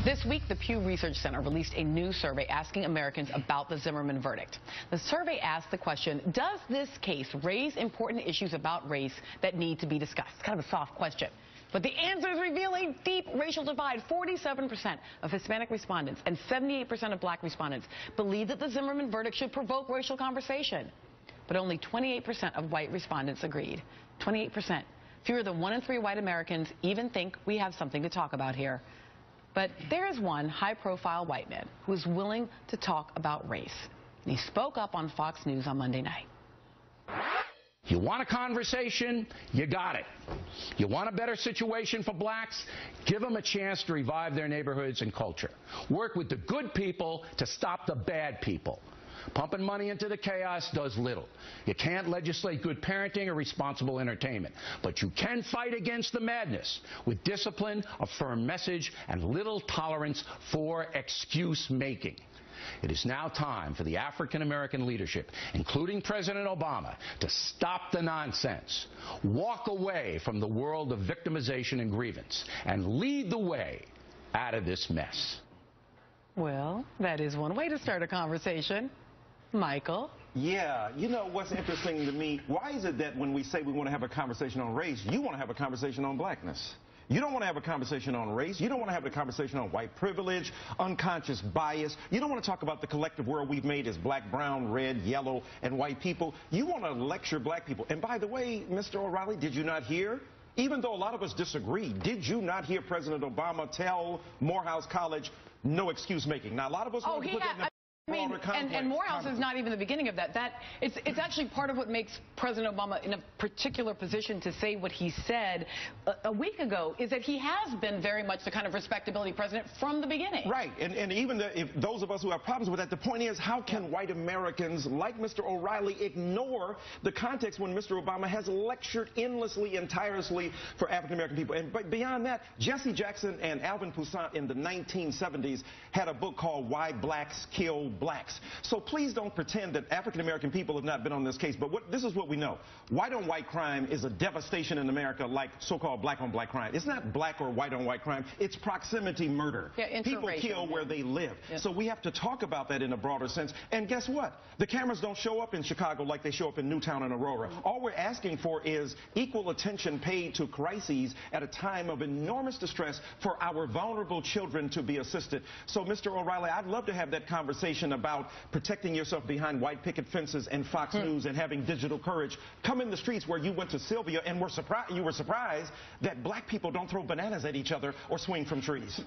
This week, the Pew Research Center released a new survey asking Americans about the Zimmerman verdict. The survey asked the question, does this case raise important issues about race that need to be discussed? Kind of a soft question. But the answers reveal a deep racial divide. 47% of Hispanic respondents and 78% of black respondents believe that the Zimmerman verdict should provoke racial conversation. But only 28% of white respondents agreed. 28%. Fewer than 1 in 3 white Americans even think we have something to talk about here. But there is one high-profile white man who is willing to talk about race. And he spoke up on Fox News on Monday night. You want a conversation? You got it. You want a better situation for blacks? Give them a chance to revive their neighborhoods and culture. Work with the good people to stop the bad people. Pumping money into the chaos does little. You can't legislate good parenting or responsible entertainment, but you can fight against the madness with discipline, a firm message, and little tolerance for excuse-making. It is now time for the African-American leadership, including President Obama, to stop the nonsense, walk away from the world of victimization and grievance, and lead the way out of this mess. Well, that is one way to start a conversation. Michael? Yeah, you know what's interesting to me? Why is it that when we say we want to have a conversation on race, you want to have a conversation on blackness? You don't want to have a conversation on race. You don't want to have a conversation on white privilege, unconscious bias. You don't want to talk about the collective world we've made as black, brown, red, yellow, and white people. You want to lecture black people. And by the way, Mr. O'Reilly, did you not hear? Even though a lot of us disagree, did you not hear President Obama tell Morehouse College no excuse making? Now, a lot of us want to put it in the and Morehouse is not even the beginning of that. It's actually part of what makes President Obama in a particular position to say what he said a week ago, is that he has been very much the kind of respectability president from the beginning. Right, and even if those of us who have problems with that, the point is, how can white Americans like Mr. O'Reilly ignore the context when Mr. Obama has lectured endlessly and tirelessly for African American people? But beyond that, Jesse Jackson and Alvin Toussaint in the 1970s had a book called Why Blacks Kill Blacks. So please don't pretend that African American people have not been on this case. But this is what we know. White on white crime is a devastation in America, like so-called black on black crime. It's not black or white on white crime. It's proximity murder. Yeah, people kill where they live. Yeah. So we have to talk about that in a broader sense. And guess what? The cameras don't show up in Chicago like they show up in Newtown and Aurora. All we're asking for is equal attention paid to crises at a time of enormous distress for our vulnerable children to be assisted. So, Mr. O'Reilly, I'd love to have that conversation about protecting yourself behind white picket fences and Fox News and having digital courage. Come in the streets where you went to Sylvia and you were surprised that black people don't throw bananas at each other or swing from trees.